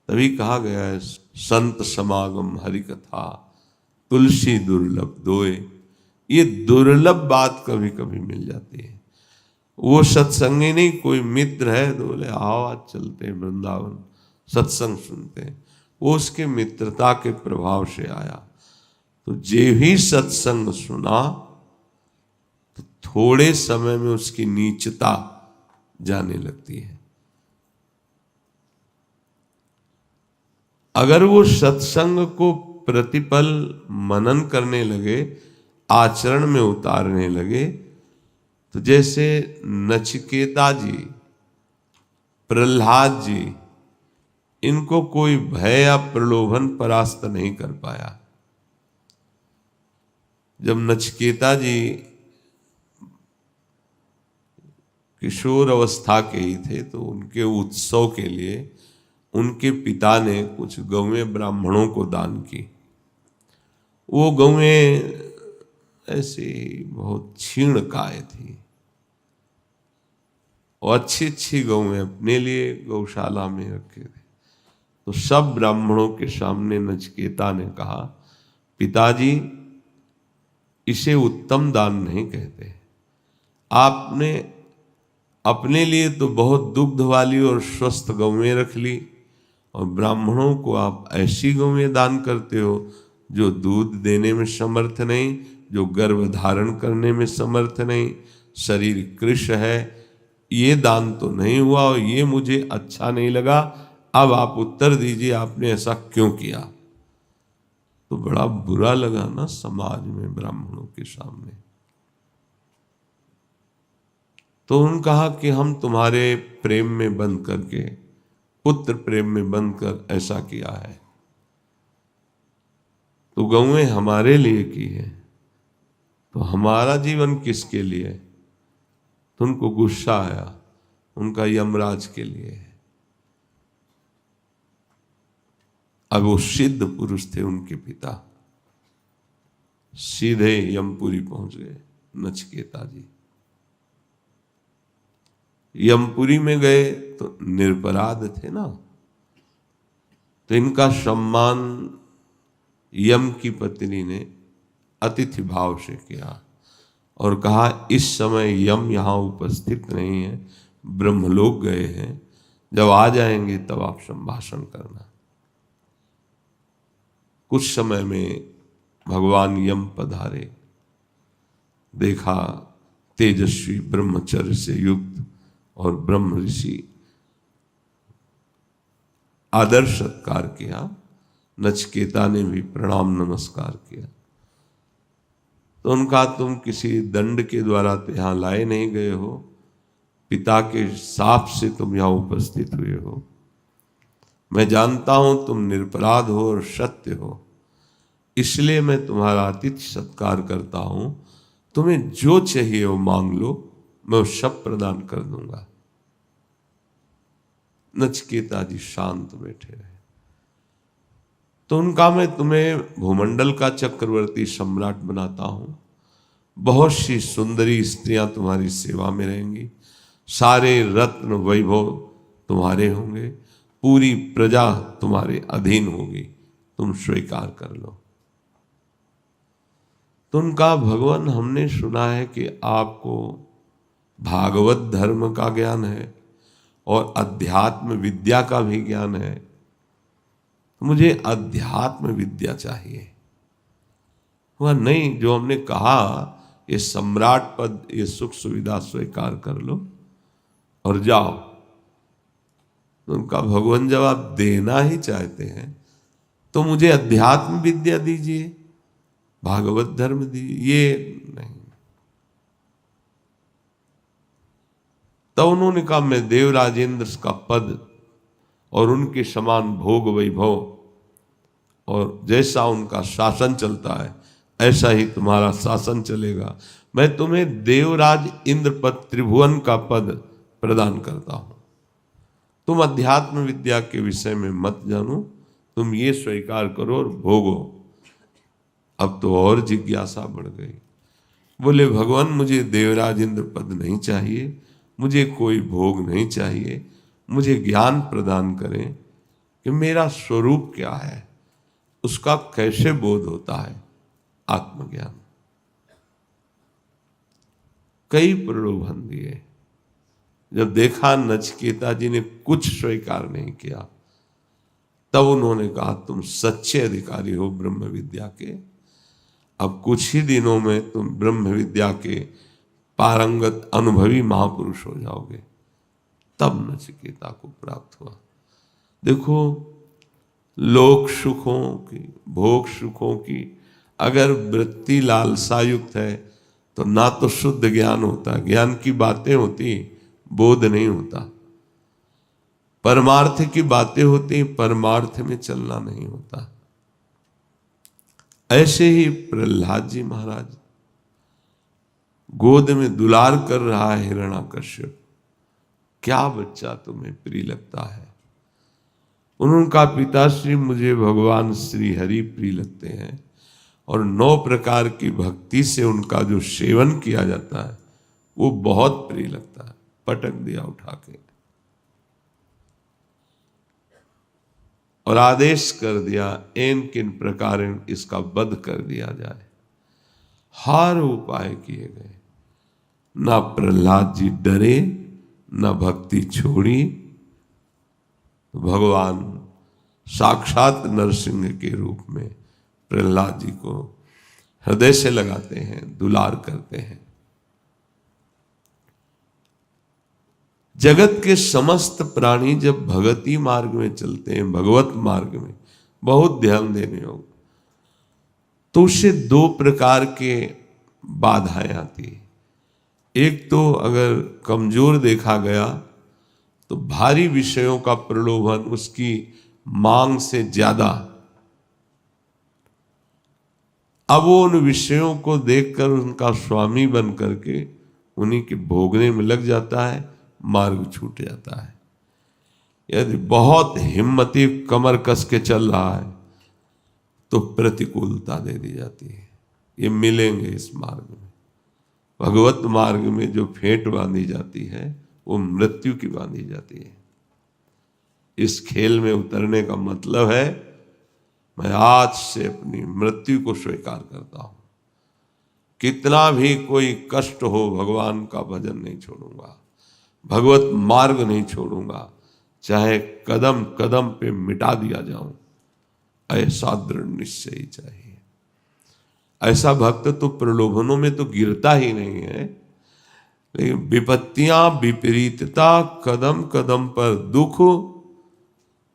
तभी कहा गया है संत समागम हरि कथा तुलसी दुर्लभ दोए। ये दुर्लभ बात कभी कभी मिल जाती है। वो सत्संगी नहीं, कोई मित्र है तो बोले आओ आज चलते हैं वृंदावन सत्संग सुनते हैं, वो उसके मित्रता के प्रभाव से आया। तो जे भी सत्संग सुना तो थोड़े समय में उसकी नीचता जाने लगती है। अगर वो सत्संग को प्रतिपल मनन करने लगे, आचरण में उतारने लगे, तो जैसे नचिकेता जी, प्रहलाद जी, इनको कोई भय या प्रलोभन परास्त नहीं कर पाया। जब नचिकेता जी किशोर अवस्था के ही थे तो उनके उत्सव के लिए उनके पिता ने कुछ गौएं ब्राह्मणों को दान की। वो गौएं ऐसी बहुत क्षीण काय थी और अच्छी अच्छी गौएं अपने लिए गौशाला में रखे थे। तो सब ब्राह्मणों के सामने नचिकेता ने कहा, पिताजी इसे उत्तम दान नहीं कहते। आपने अपने लिए तो बहुत दुग्ध वाली और स्वस्थ गौएं रख ली और ब्राह्मणों को आप ऐसी गौएं दान करते हो जो दूध देने में समर्थ नहीं, जो गर्भ धारण करने में समर्थ नहीं, शरीर कृश है। ये दान तो नहीं हुआ और ये मुझे अच्छा नहीं लगा। अब आप उत्तर दीजिए आपने ऐसा क्यों किया। तो बड़ा बुरा लगा ना समाज में ब्राह्मणों के सामने। तो उन्होंने कहा कि हम तुम्हारे प्रेम में बंध करके, पुत्र प्रेम में बंध कर ऐसा किया है। तो गौएं हमारे लिए की है, तो हमारा जीवन किसके लिए? तो उनको गुस्सा आया, उनका यमराज के लिए है। अब वो सिद्ध पुरुष थे उनके पिता, सीधे यमपुरी पहुंच गए नचिकेता जी। यमपुरी में गए तो निरपराध थे ना, तो इनका सम्मान यम की पत्नी ने अतिथि भाव से किया और कहा इस समय यम यहाँ उपस्थित नहीं है, ब्रह्मलोक गए हैं, जब आ जाएंगे तब आप संभाषण करना। कुछ समय में भगवान यम पधारे, देखा तेजस्वी ब्रह्मचर्य से युक्त और ब्रह्म ऋषि, आदर सत्कार किया। नचिकेता ने भी प्रणाम नमस्कार किया। तो उनका तुम किसी दंड के द्वारा तो यहाँ लाए नहीं गए हो, पिता के शाप से तुम यहाँ उपस्थित हुए हो। मैं जानता हूं तुम निरपराध हो और सत्य हो, इसलिए मैं तुम्हारा आतिथ्य सत्कार करता हूं। तुम्हें जो चाहिए वो मांग लो, मैं वो सब प्रदान कर दूंगा। नचिकेता जी शांत बैठे रहे। तो उनका मैं तुम्हें भूमंडल का चक्रवर्ती सम्राट बनाता हूं, बहुत सी सुंदरी स्त्रियां तुम्हारी सेवा में रहेंगी, सारे रत्न वैभव तुम्हारे होंगे, पूरी प्रजा तुम्हारे अधीन होगी, तुम स्वीकार कर लो। तो उनका भगवान हमने सुना है कि आपको भागवत धर्म का ज्ञान है और अध्यात्म विद्या का भी ज्ञान है, तो मुझे अध्यात्म विद्या चाहिए। वह नहीं, जो हमने कहा ये सम्राट पद, ये सुख सुविधा स्वीकार कर लो और जाओ। तो उनका भगवान जब आप देना ही चाहते हैं तो मुझे अध्यात्म विद्या दीजिए, भागवत धर्म दीजिए, ये नहीं। तो उन्होंने कहा मैं देवराजेंद्र का पद और उनके समान भोग वैभव और जैसा उनका शासन चलता है ऐसा ही तुम्हारा शासन चलेगा। मैं तुम्हें देवराज इंद्र पद, त्रिभुवन का पद प्रदान करता हूं। तुम अध्यात्म विद्या के विषय में मत जानो, तुम ये स्वीकार करो और भोगो। अब तो और जिज्ञासा बढ़ गई। बोले भगवान मुझे देवराज इंद्र पद नहीं चाहिए, मुझे कोई भोग नहीं चाहिए, मुझे ज्ञान प्रदान करें कि मेरा स्वरूप क्या है, उसका कैसे बोध होता है। आत्मज्ञान। कई प्रलोभन दिए, जब देखा नचिकेता जी ने कुछ स्वीकार नहीं किया, तब उन्होंने कहा तुम सच्चे अधिकारी हो ब्रह्म विद्या के, अब कुछ ही दिनों में तुम ब्रह्म विद्या के पारंगत अनुभवी महापुरुष हो जाओगे। तब नचिकेता को प्राप्त हुआ। देखो, लोक सुखों की, भोग सुखों की अगर वृत्ति लालसा युक्त है तो ना तो शुद्ध ज्ञान होता, ज्ञान की बातें होती, बोध नहीं होता। परमार्थ की बातें होती, परमार्थ में चलना नहीं होता। ऐसे ही प्रहलाद जी महाराज, गोद में दुलार कर रहा है हिरण्याकश्यप, क्या बच्चा तुम्हें प्रिय लगता है। उन्होंने कहा पिताश्री मुझे भगवान श्री हरि प्रिय लगते हैं, और 9 प्रकार की भक्ति से उनका जो सेवन किया जाता है वो बहुत प्रिय लगता है। पटक दिया उठा के और आदेश कर दिया इन किन प्रकार इसका वध कर दिया जाए। हर उपाय किए गए, ना प्रहलाद जी डरे, ना भक्ति छोड़ी। भगवान साक्षात नरसिंह के रूप में प्रहलाद जी को हृदय से लगाते हैं, दुलार करते हैं। जगत के समस्त प्राणी जब भगवती मार्ग में चलते हैं, भगवत मार्ग में बहुत ध्यान देने होगा, तो उससे 2 प्रकार के बाधाएं आती है। एक तो अगर कमजोर देखा गया तो भारी विषयों का प्रलोभन उसकी मांग से ज्यादा, अब वो उन विषयों को देखकर उनका स्वामी बन करके उन्हीं के भोगने में लग जाता है, मार्ग छूट जाता है। यदि बहुत हिम्मती कमर कस के चल रहा है तो प्रतिकूलता दे दी जाती है। ये मिलेंगे इस मार्ग में। भगवत मार्ग में जो फेंट बांधी जाती है वो मृत्यु की बांधी जाती है। इस खेल में उतरने का मतलब है मैं आज से अपनी मृत्यु को स्वीकार करता हूं, कितना भी कोई कष्ट हो भगवान का भजन नहीं छोड़ूंगा, भगवत मार्ग नहीं छोड़ूंगा, चाहे कदम कदम पे मिटा दिया जाऊं। ऐसा दृढ़ निश्चय ही चाहिए। ऐसा भक्त तो प्रलोभनों में तो गिरता ही नहीं है, लेकिन विपत्तियां, विपरीतता, कदम कदम पर दुख,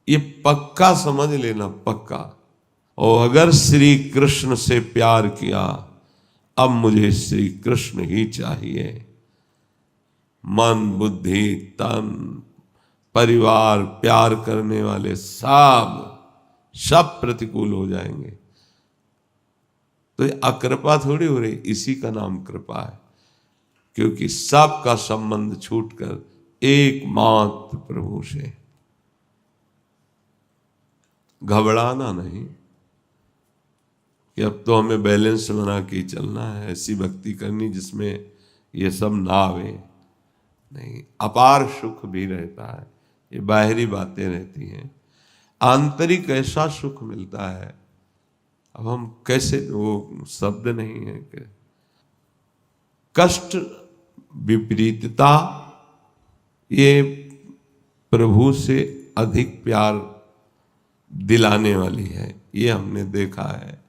ये पक्का समझ लेना, पक्का। और अगर श्री कृष्ण से प्यार किया, अब मुझे श्री कृष्ण ही चाहिए। मन, बुद्धि, तन, परिवार, प्यार करने वाले सब प्रतिकूल हो जाएंगे। तो ये अकृपा थोड़ी हो रही, इसी का नाम कृपा है, क्योंकि सबका संबंध छूटकर एकमात्र प्रभु से। घबराना नहीं कि अब तो हमें बैलेंस बना के चलना है, ऐसी भक्ति करनी जिसमें ये सब ना आवे। नहीं, अपार सुख भी रहता है, ये बाहरी बातें रहती हैं, आंतरिक ऐसा सुख मिलता है। अब हम कैसे, वो शब्द नहीं है कि कष्ट, विपरीतता, ये प्रभु से अधिक प्यार दिलाने वाली है। ये हमने देखा है।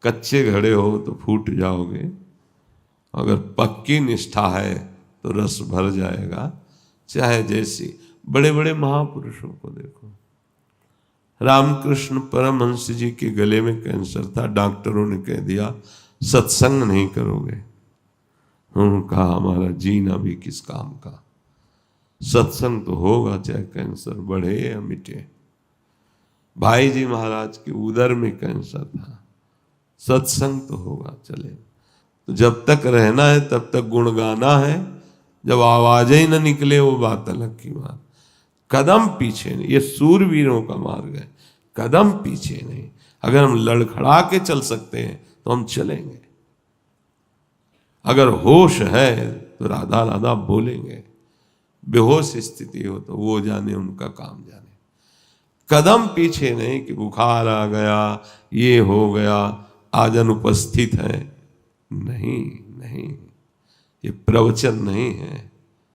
कच्चे घड़े हो तो फूट जाओगे, अगर पक्की निष्ठा है तो रस भर जाएगा। चाहे जैसी, बड़े बड़े महापुरुषों को देखो। रामकृष्ण परमहंस जी के गले में कैंसर था, डॉक्टरों ने कह दिया सत्संग नहीं करोगे। उन्होंने कहा हमारा जीना भी किस काम का, सत्संग तो होगा चाहे कैंसर बढ़े या मिटे। भाई जी महाराज के उदर में कैंसर था, सत्संग तो होगा, चले। तो जब तक रहना है तब तक गुण गाना है, जब आवाज ही न निकले वो बात अलग की बात। कदम पीछे नहीं, ये सूरवीरों का मार्ग है, कदम पीछे नहीं। अगर हम लड़खड़ा के चल सकते हैं तो हम चलेंगे, अगर होश है तो राधा राधा बोलेंगे, बेहोश स्थिति हो तो वो जाने, उनका काम जाने। कदम पीछे नहीं कि बुखार आ गया, ये हो गया, आज अनुपस्थित है। नहीं नहीं, ये प्रवचन नहीं है।